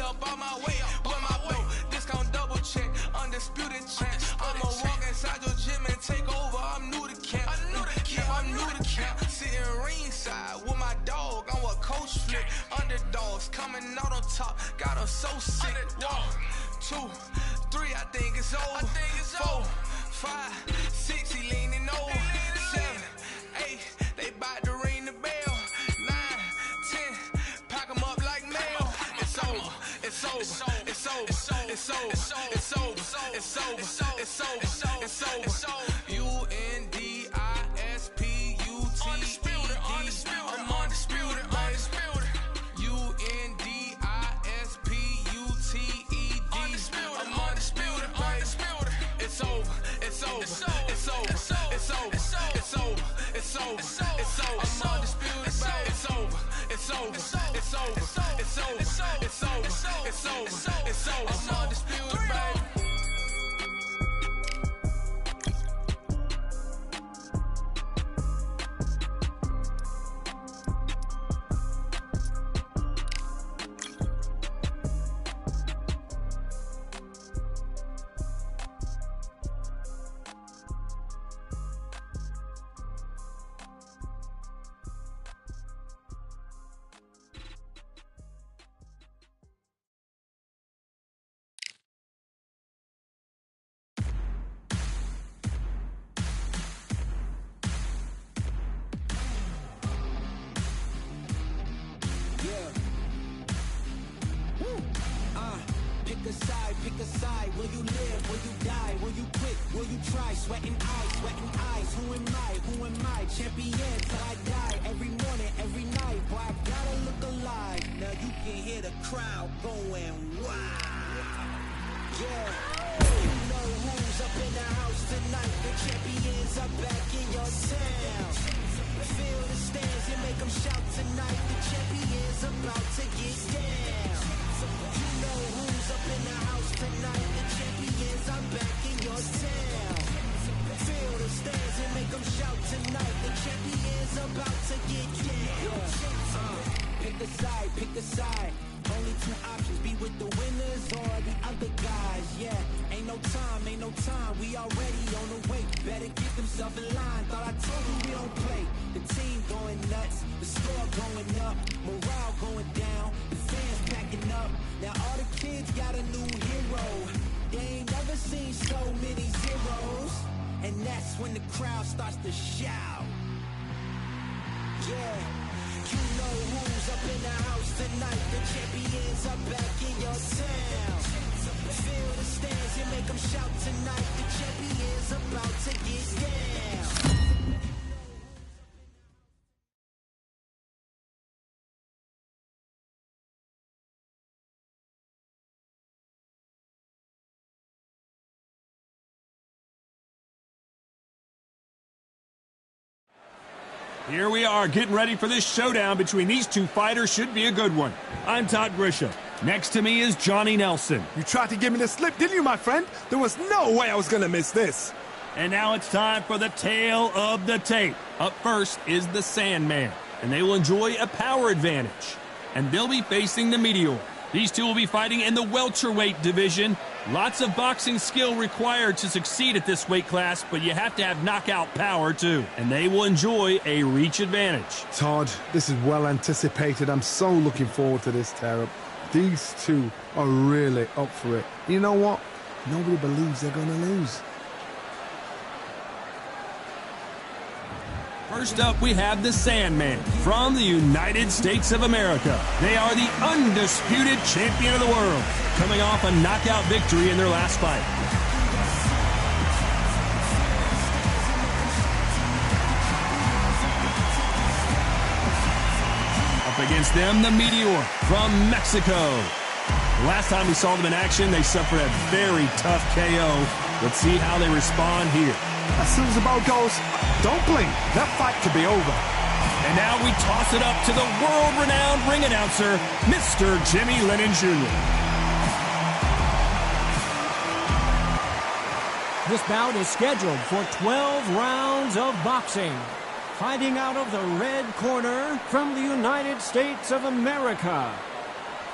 up on my way, with my flow. Discount double check, undisputed champ. I'ma walk inside your gym and take over. I'm new to camp. I'm new to camp. Sitting ringside with my dog. I'm what coach flick. Underdogs coming out on top. Got them so sick. 1, 2, 3, I think it's over. 4, 5, 6, he leaning over. 7, 8, they bout to ring the bell. 9, 10, pack them up like mail. It's over. It's over. It's over. It's over. It's over. It's over. It's over. It's over. It's over. UNDISPUTED. I'm undisputed. I'm undisputed. It's over. It's over. It's over. It's over. It's over. It's over. It's over. It's over. I'm undisputed. It's over. It's over. It's over. It's over. It's over. It's over. It's over. I'm undisputed, baby. Pick a side. Will you live? Will you die? Will you quit? Will you try? Sweating eyes. Who am I? Champion till I die. Every morning, every night. Boy, I gotta look alive. Now you can hear the crowd going wow. Yeah. You know who's up in the house tonight. The champions are back in your town. Feel the stands and make them shout tonight. The champions about to get down. You know who's up in the house tonight. The champions are back in your town. Feel the stands and make them shout tonight. The champions about to get down. Pick a side. Only 2 options, be with the winners or the other guys. Yeah, ain't no time. We already on the way. Better get themselves in line. Thought I told you we don't play. The team going nuts, the score going up, morale going down, the fans packing up. Now all the kids got a new hero. They ain't never seen so many zeros. And that's when the crowd starts to shout. Yeah. You know who's up in the house tonight. The champions are back in your town. Feel the stands and make them shout tonight. The champions about to get down. Here we are, getting ready for this showdown between these two fighters. Should be a good one. I'm Todd Grisham. Next to me is Johnny Nelson. You tried to give me the slip, didn't you, my friend? There was no way I was going to miss this. And now it's time for the tale of the tape. Up first is the Sandman, and they will enjoy a power advantage. And they'll be facing the Meteor. These two will be fighting in the welterweight division. Lots of boxing skill required to succeed at this weight class, but you have to have knockout power too. And they will enjoy a reach advantage. Todd, this is well anticipated. I'm so looking forward to this tear-up. These two are really up for it. You know what? Nobody believes they're going to lose. First up, we have the Sandman from the United States of America. They are the undisputed champion of the world, coming off a knockout victory in their last fight. Up against them, the Meteor from Mexico. Last time we saw them in action, they suffered a very tough KO. Let's see how they respond here. As soon as the ball goes, don't blink. That fight could be over. And now we toss it up to the world-renowned ring announcer, Mr. Jimmy Lennon Jr. This bout is scheduled for 12 rounds of boxing. Fighting out of the red corner from the United States of America,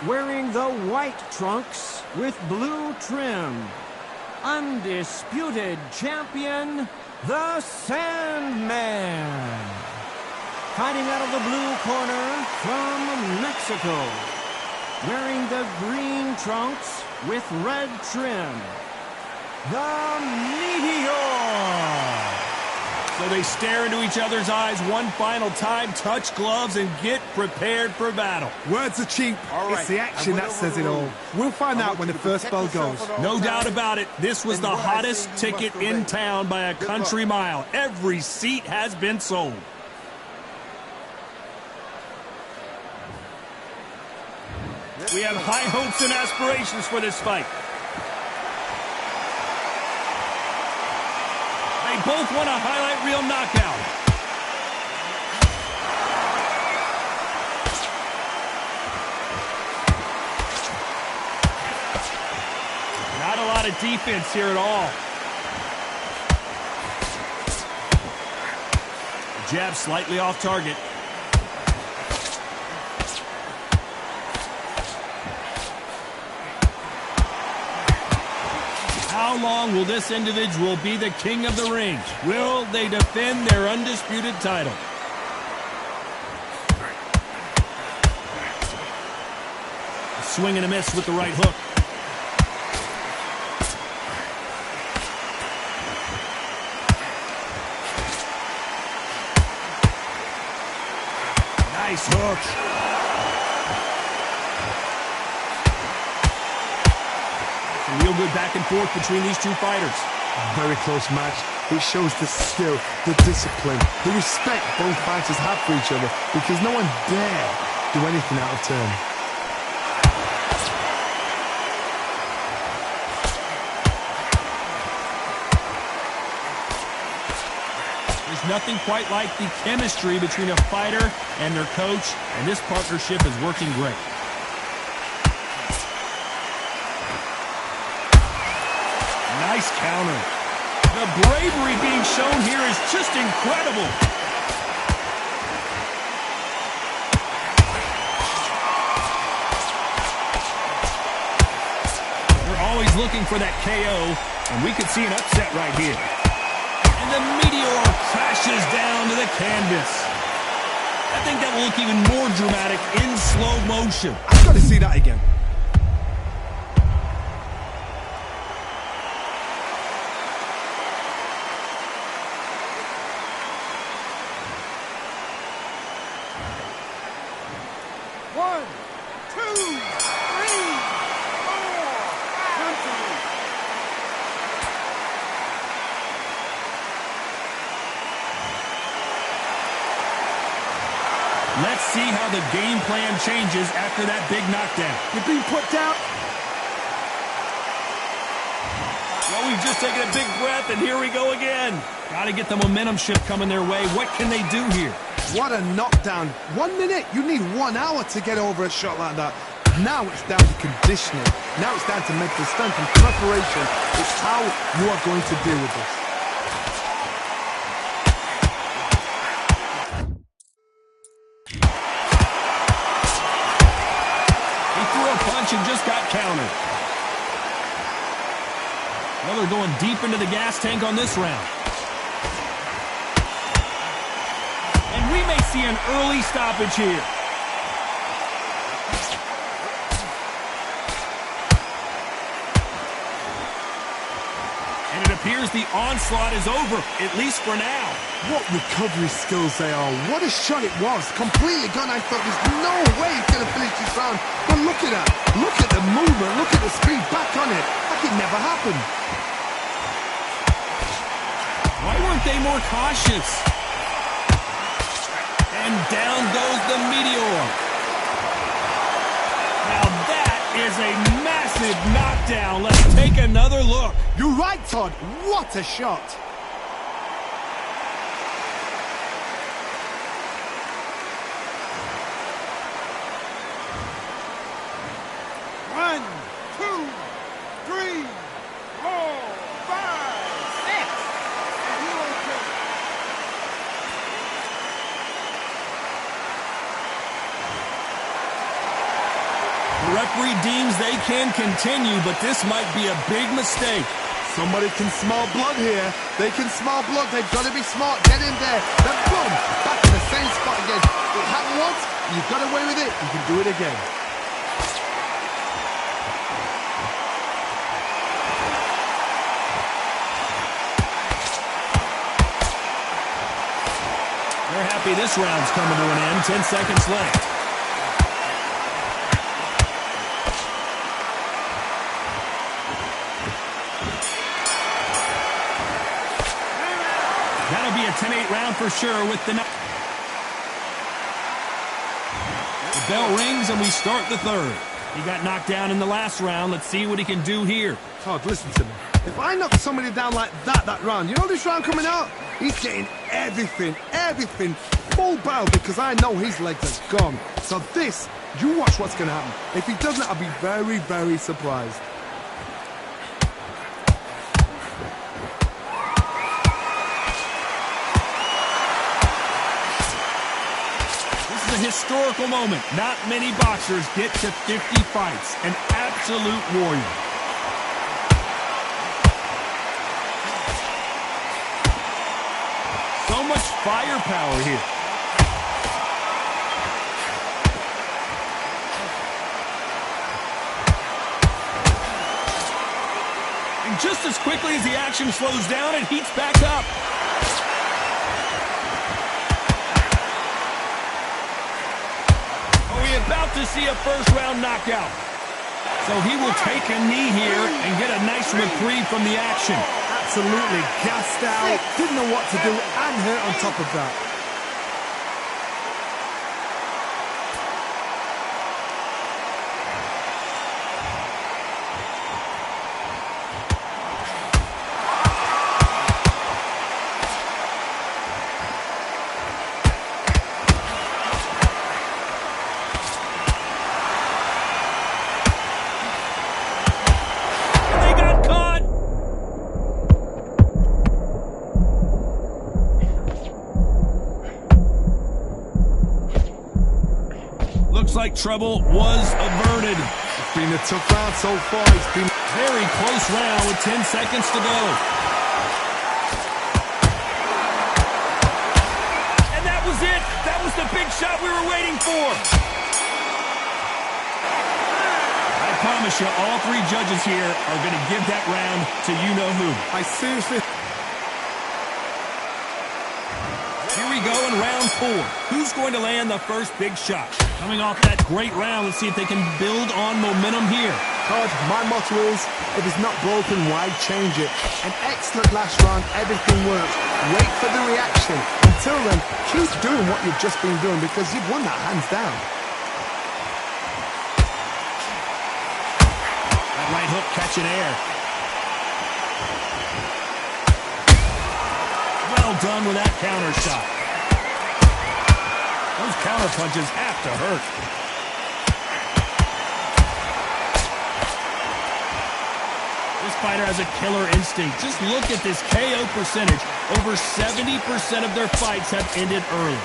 wearing the white trunks with blue trim. Undisputed champion, the Sandman. Fighting out of the blue corner from Mexico, wearing the green trunks with red trim, the Meteor. So they stare into each other's eyes one final time, touch gloves, and get prepared for battle. Words are cheap. It's the action that says it all. We'll find out when the first bell goes. No doubt about it, this was the hottest ticket in town by a country mile. Every seat has been sold. We have high hopes and aspirations for this fight. They both want a highlight reel knockout. Not a lot of defense here at all. Jab slightly off target. How long will this individual be the king of the ring? Will they defend their undisputed title? A swing and a miss with the right hook. Nice hook. Real good back and forth between these two fighters. Very close match. It shows the skill, the discipline, the respect both fighters have for each other, because no one dare do anything out of turn. There's nothing quite like the chemistry between a fighter and their coach, and this partnership is working great. Nice counter. The bravery being shown here is just incredible. They're always looking for that KO, and we could see an upset right here. And the Meteor crashes down to the canvas. I think that will look even more dramatic in slow motion. I've got to see that again. One, two, three, four, country. Let's see how the game plan changes after that big knockdown. You're being put down. Well, we've just taken a big breath, and here we go again. Got to get the momentum shift coming their way. What can they do here? What a knockdown. 1 minute, you need 1 hour to get over a shot like that. Now it's down to conditioning. Now it's down to mental strength and preparation. It's how you are going to deal with this. He threw a punch and just got countered. Well, they're going deep into the gas tank on this round. And we may see an early stoppage here. And it appears the onslaught is over, at least for now. What recovery skills they are. What a shot it was. Completely gone. I thought there's no way he's going to finish this round. But look at that. Look at the movement. Look at the speed. Back on it. Like it never happened. Why weren't they more cautious? And down goes the Meteor. Now that is a massive knockdown. Let's take another look. You're right, Todd. What a shot. One, two, three, four, five, six. And you okay? The seems they can continue, but this might be a big mistake. Somebody can smell blood here. They can smell blood. They've got to be smart. Get in there. Then boom, back in the same spot again. It happened once. You got away with it. You can do it again. They're happy this round's coming to an end. 10 seconds left. That'll be a 10-8 round for sure with the... The bell rings and we start the third. He got knocked down in the last round. Let's see what he can do here. Todd, listen to me. If I knock somebody down like that round, you know this round coming out? He's getting everything, full barrel because I know his legs are gone. So this, you watch what's going to happen. If he doesn't, I'll be very, very surprised. This is a historical moment. Not many boxers get to 50 fights. An absolute warrior. So much firepower here. And just as quickly as the action slows down, it heats back up. Are we about to see a first-round knockout? So he will take a knee here and get a nice reprieve from the action. Absolutely gassed out, didn't know what to do, and hurt on top of that. Looks like trouble was averted. It's been a tough round so far. It's been very close round with 10 seconds to go. And that was it. That was the big shot we were waiting for. I promise you, all three judges here are going to give that round to you-know-who. I seriously... Here we go in round 4. Who's going to land the first big shot? Coming off that great round, let's see if they can build on momentum here. Todd, my motto is, if it's not broken, why change it? An excellent last round, everything works. Wait for the reaction. Until then, keep doing what you've just been doing because you've won that hands down. That right hook catching air. Well done with that counter shot. Those counter punches have to hurt. This fighter has a killer instinct. Just look at this KO percentage. Over 70% of their fights have ended early.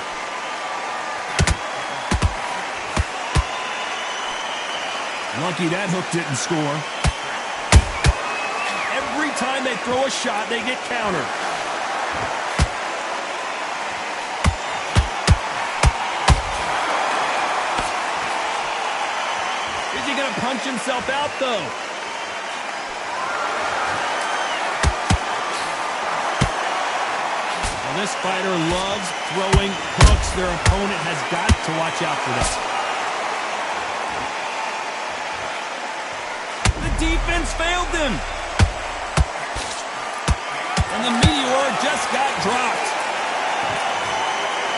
Lucky that hook didn't score. Every time they throw a shot, they get countered. Is he going to punch himself out, though? Well, this fighter loves throwing hooks. Their opponent has got to watch out for that. The defense failed them. And the Meteor just got dropped.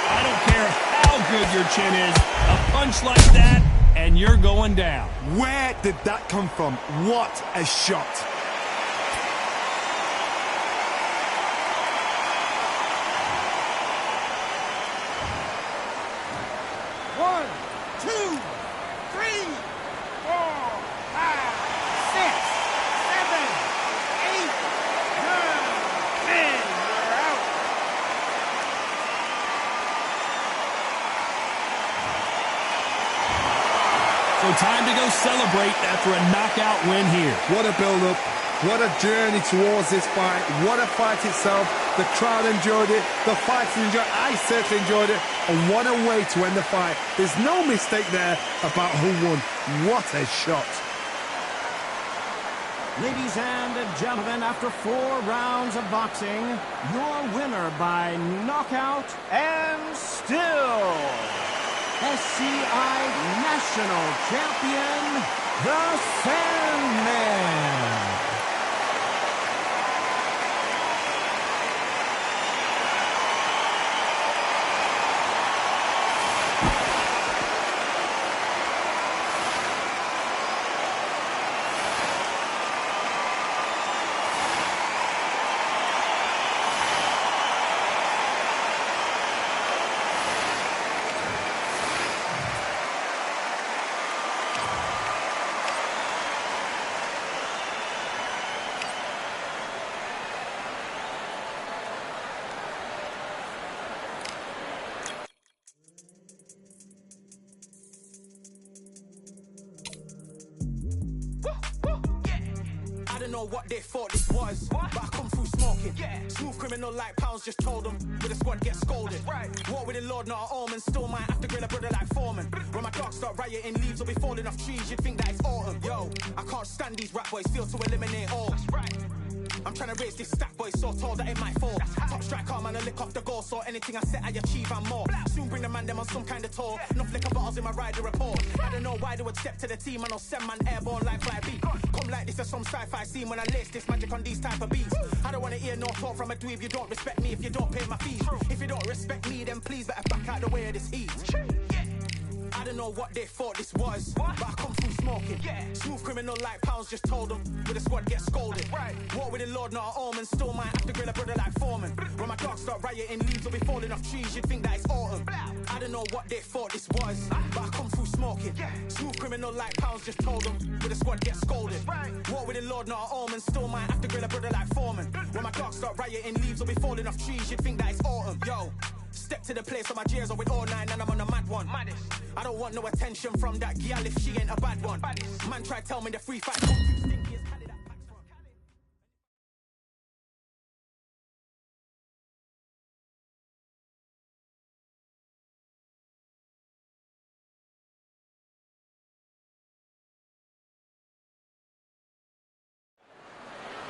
I don't care how good your chin is. A punch like that, and you're going down. Where did that come from? What a shot. One, two, three, 4, 5, 6, 7, 8, 9, 10. We're out. So time to go they'll celebrate after a knockout win here. What a build-up. What a journey towards this fight. What a fight itself. The crowd enjoyed it. The fighters enjoyed it. I certainly enjoyed it. And what a way to end the fight. There's no mistake there about who won. What a shot. Ladies and gentlemen, after 4 rounds of boxing, your winner by knockout and still SCI National Champion, the Sandman. I don't know what they thought this was, but I come through smoking. Smooth criminal like pounds, just told them with a squad get scolded. Walk with the Lord, not an omen, still might have to grill a brother like Foreman. When my dogs start rioting, leaves will be falling off trees, you'd think that it's autumn. Yo, I can't stand these rap boys, feel to eliminate all. I'm trying to raise this stack, boy, so tall that it might fall. Top striker, man, I lick off the goal, so anything I set, I achieve and more. Soon bring the man them on some kind of tour. Enough liquor bottles in my rider report. I don't know why they would step to the team, and I'll send man airborne like fly beat. Come like this as some sci-fi scene when I lace this magic on these type of beats. I don't want to hear no talk from a dweeb. You don't respect me if you don't pay my fees. If you don't respect me, then please better back out the way of this heat. I don't know what they thought this was, but I come through smoking. Smooth criminal like pounds, just told them with a squad get scolded. Walk with the Lord, not an omen, still might have to grill a brother like Foreman. When my dogs start rioting, leaves will be falling off trees, you'd think that it's autumn. I don't know what they thought this was, but I come through smoking. Smooth criminal like pounds, just told them with a squad get scolded. Walk with the Lord, not an omen, still might have to grill a brother like Foreman. When my dogs start rioting, leaves will be falling off trees, you'd think that it's autumn. Yo, step to the place where my J's are with all 9 and I'm on a mad one. I don't want no attention from that girl if she ain't a bad one. Man try tell me the free fight.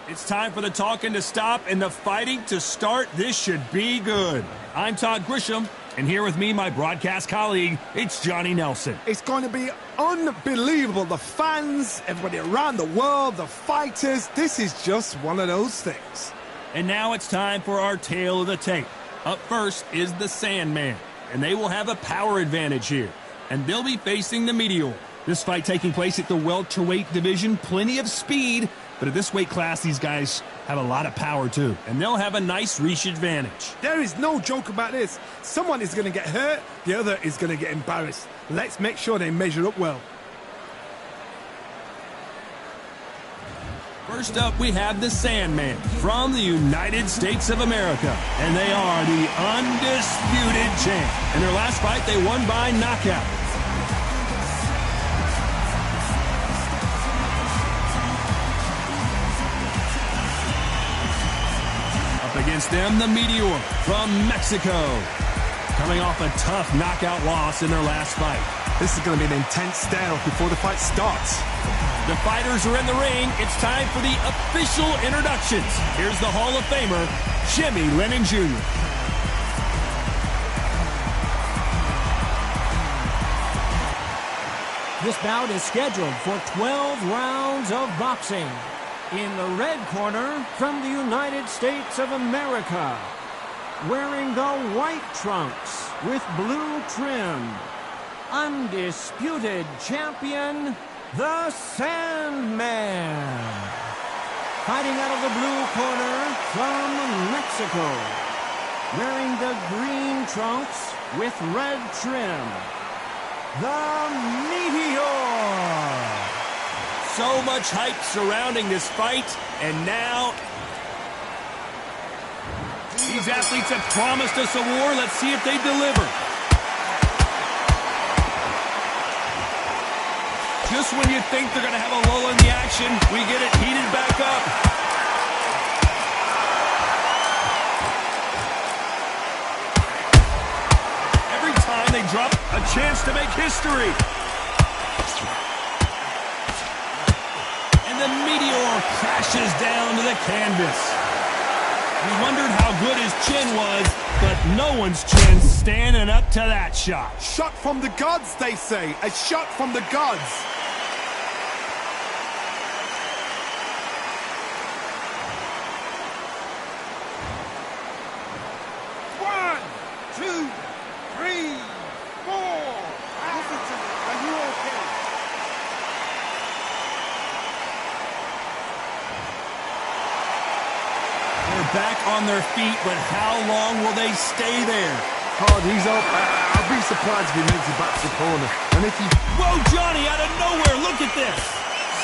It's time for the talking to stop and the fighting to start. This should be good. I'm Todd Grisham, and here with me, my broadcast colleague, it's Johnny Nelson. It's going to be unbelievable. The fans, everybody around the world, the fighters. This is just one of those things. And now it's time for our tale of the tape. Up first is the Sandman, and they will have a power advantage here. And they'll be facing the Meteor. This fight taking place at the welterweight division, plenty of speed, but at this weight class, these guys have a lot of power too, and they'll have a nice reach advantage. There is no joke about this. Someone is going to get hurt, the other is going to get embarrassed. Let's make sure they measure up well. First up, we have the Sandman from the United States of America, and they are the undisputed champ. In their last fight, they won by knockout. Against them, the Meteor from Mexico, coming off a tough knockout loss in their last fight. This is going to be an intense stare before the fight starts. The fighters are in the ring. It's time for the official introductions. Here's the Hall of Famer, Jimmy Lennon Jr. This bout is scheduled for 12 rounds of boxing. In the red corner, from the United States of America, wearing the white trunks with blue trim, undisputed champion, the Sandman. Fighting out of the blue corner, from Mexico, wearing the green trunks with red trim, the Meteor. So much hype surrounding this fight, and now these athletes have promised us a war. Let's see if they deliver. just when you think they're going to have a lull in the action, we get it heated back up. Every time they drop a chance to make history. And the Meteor crashes down to the canvas. We wondered how good his chin was, but no one's chin's standing up to that shot. Shot from the gods, they say. A shot from the gods. One, two, three, four. Listen to me. Are you okay? They're back on their feet, but how long will they stay there? Hard, he's up. I'll be surprised if he makes it back to the corner. And if he... Whoa, Johnny, out of nowhere, look at this.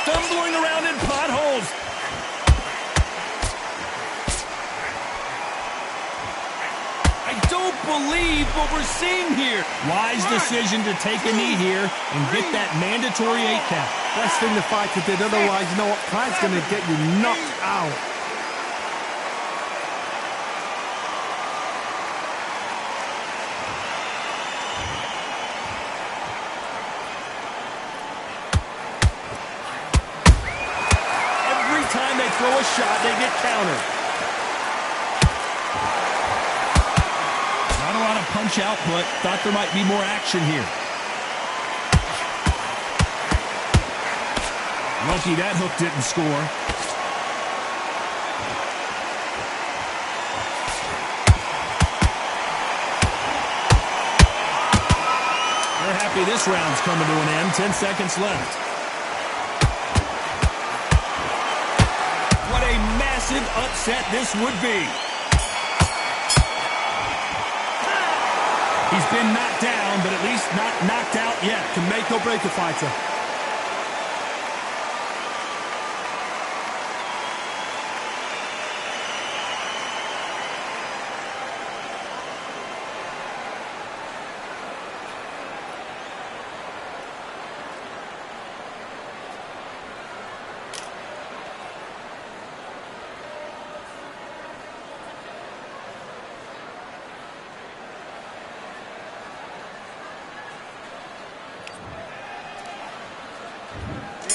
Stumbling around in potholes. I don't believe what we're seeing here. Wise decision to take a knee here and get that mandatory 8 count. Best thing the fighter did, otherwise, you know what? Pride's going to get you knocked out. Every time they throw a shot, they get countered. Not a lot of punch output. Thought there might be more action here. Lucky that hook didn't score. They're happy this round's coming to an end. 10 seconds left. What a massive upset this would be. He's been knocked down, but at least not knocked out yet. Can make or break a fighter.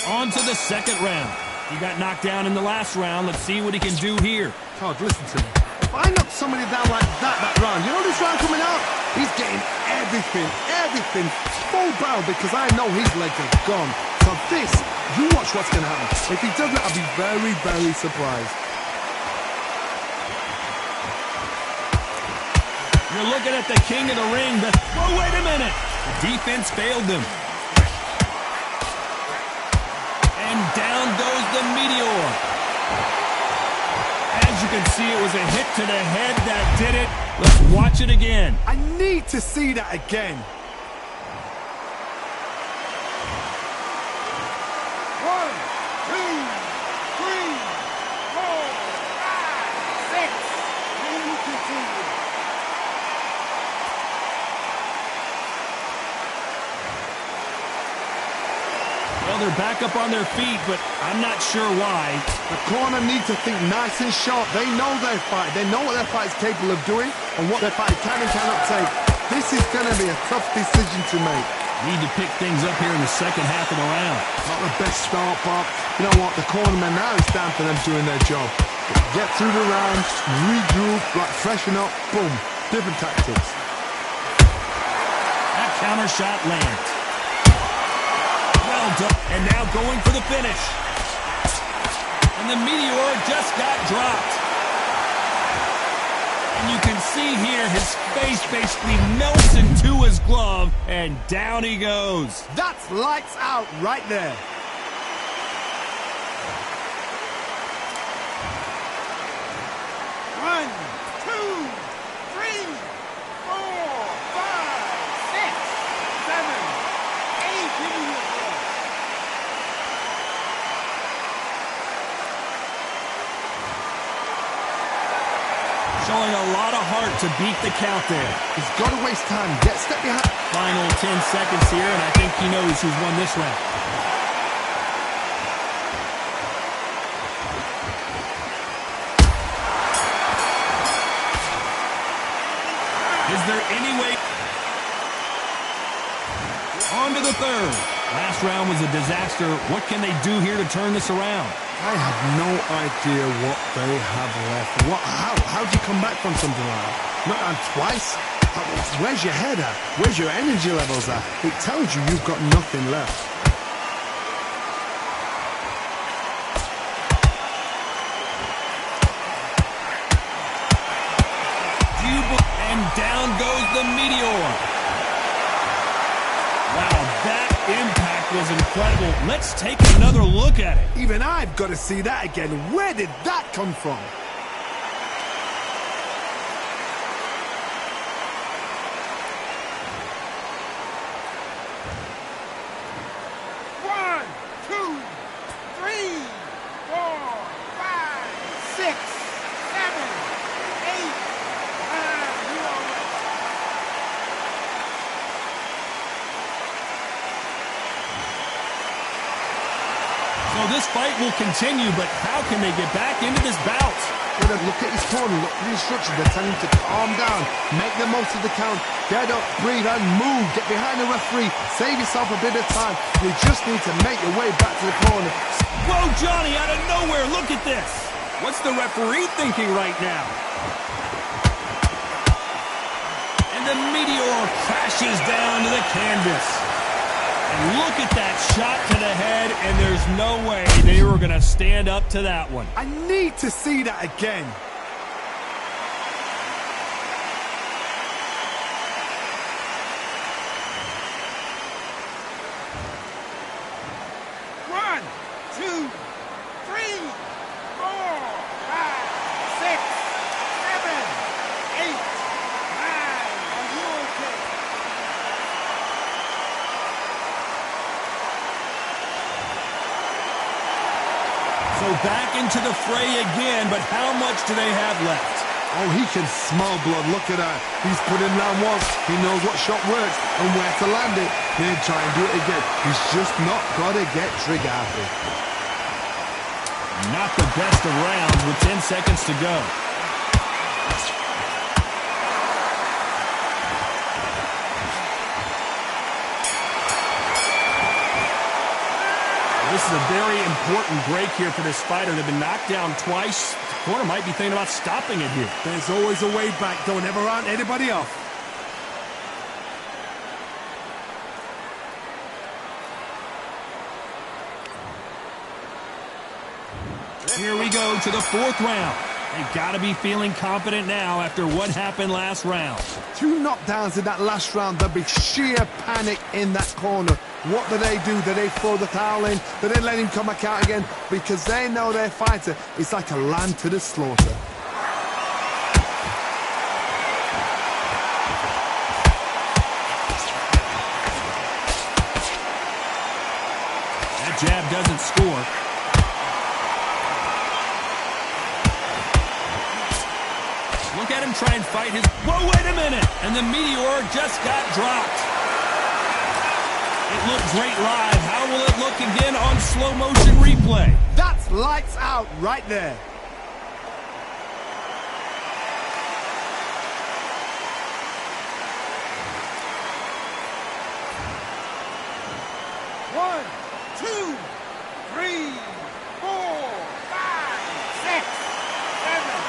On to the second round. He got knocked down in the last round. Let's see what he can do here. Todd, listen to me. If I knock somebody down like that round, you know this round coming out? He's getting everything full barrel because I know his legs are gone. So this, you watch what's going to happen. If he doesn't, I'll be very, very surprised. You're looking at the king of the ring, but whoa, wait a minute. The defense failed them. And down goes the Meteor. As you can see, it was a hit to the head that did it. Let's watch it again. I need to see that again. 1, 2, 3, 4, 5, 6. Can you continue? Well, they're back up on their feet, but I'm not sure why. The corner needs to think nice and sharp. They know their fight. They know what their fight is capable of doing and what their fight can and cannot take. This is going to be a tough decision to make. Need to pick things up here in the second half of the round. Not the best start, but you know what? The cornermen now, it's down to them doing their job. Get through the round, regroup, like freshen up, boom. Different tactics. That counter shot lands. Well done. And now going for the finish. And the Meteor just got dropped. And you can see here his face basically melts into his glove, and down he goes. That's lights out right there. One, two, three, 4, 5, 6, 7, 8. Give me your breath. Showing a lot of heart to beat the count there. He's got to waste time. Get step behind. Final 10 seconds here, and I think he knows who's won this round. third. Last round was a disaster. What can they do here to turn this around? I have no idea what they have left. How do you come back from something like that? Not on twice? Where's your head at? Where's your energy levels at? It tells you you've got nothing left. And down goes the meteor. Wow, that impact was incredible. Let's take another look at it. Even I've got to see that again. Where did that come from? One, two, three, four, five, six, seven, eight, nine. You all right? So this fight will continue, but how can they get back into this bout? Look at his corner, look at the instructions. They're telling him to calm down, make the most of the count, get up, breathe, and move. Get behind the referee, save yourself a bit of time. You just need to make your way back to the corner. Whoa, Johnny, out of nowhere, look at this. What's the referee thinking right now? And the meteor crashes down to the canvas. And look at that shot to the head, and there's no way they were going to stand up to that one. I need to see that again. One, two, three, four, five, six, seven, eight, nine. Are you okay? So back into the fray again, but how much do they have left? Oh, he can smell blood. Look at that. He's put in that once. He knows what shot works and where to land it. Then try and do it again. He's just not got to get trigger happy. Not the best of rounds with 10 seconds to go. This is a very important break here for this fighter. They've been knocked down twice. The corner might be thinking about stopping it here. There's always a way back. Don't ever round anybody off. Here we go to the fourth round. They've got to be feeling confident now after what happened last round. 2 knockdowns in that last round. There'll be sheer panic in that corner. What do? Do they throw the towel in? Do they let him come back out again? Because they know their fighter is like a lamb to the slaughter. That jab doesn't score. Look at him try and fight his... Whoa, wait a minute! And the meteor just got dropped. It looked great live. How will it look again on slow motion replay? That's lights out right there. One, two, three, four, five, six, seven,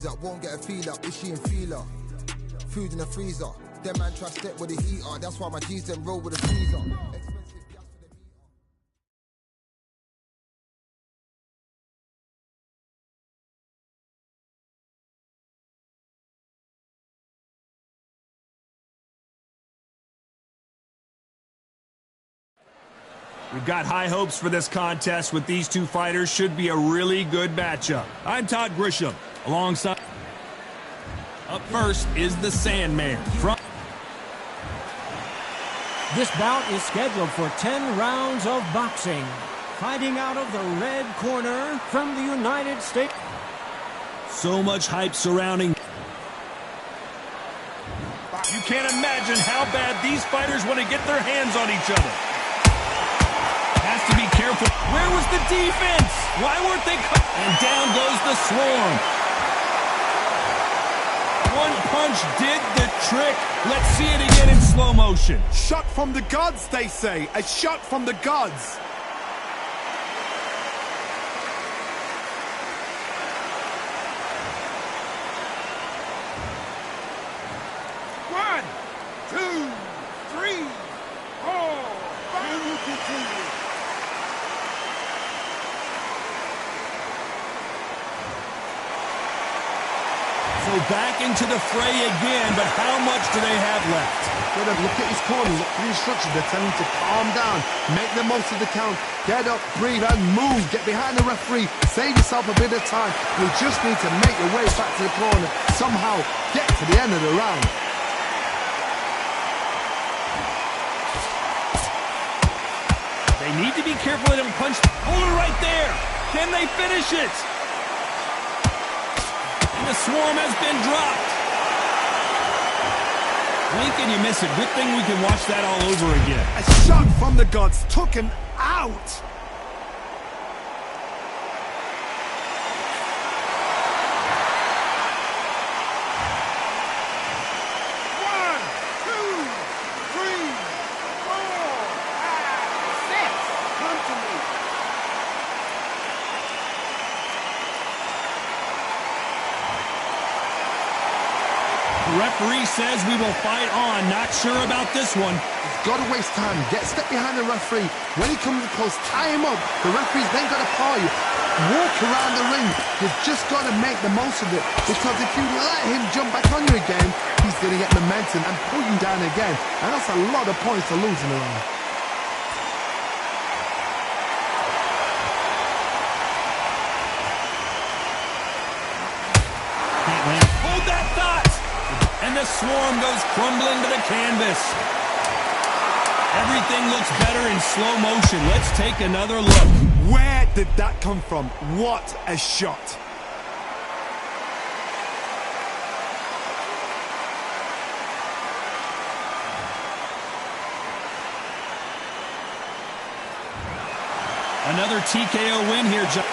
That won't get a feel up, is she in feeler? Food in the freezer. Them man try step with the heater. That's why my G's them roll with a freezer. Expensive gas for the meter. We've got high hopes for this contest with these two fighters. Should be a really good matchup. I'm Todd Grisham. Alongside... Up first is the Sandman. This bout is scheduled for 10 rounds of boxing. Fighting out of the red corner from the United States. So much hype surrounding... You can't imagine how bad these fighters want to get their hands on each other. Has to be careful. Where was the defense? Why weren't they... And down goes the Swarm. One punch did the trick. Let's see it again in slow motion. Shot from the gods, they say. A shot from the gods. One, two, three, four, five. Continue. So back into the fray again, but how much do they have left? Look at his corner, look at the instructions. They're telling him to calm down, make the most of the count, get up, breathe, and move. Get behind the referee, save yourself a bit of time. You just need to make your way back to the corner, somehow get to the end of the round. They need to be careful they don't punch. Hold it right there. Can they finish it? And the Swarm has been dropped. Blink and you miss it. Good thing we can watch that all over again. A shot from the gods took him out. One, two, three, four, five, six. Come to me. The referee says we will fight on. Not sure about this one. He's got to waste time. Get a step behind the referee. When he comes close, tie him up. The referee's then got to paw you. Walk around the ring. You've just got to make the most of it. Because if you let him jump back on you again, he's going to get momentum and pull you down again. And that's a lot of points to lose in the round. Hold that thought. And the Swarm goes crumbling to the canvas. Everything looks better in slow motion. Let's take another look. Where did that come from? What a shot. Another TKO win here, John.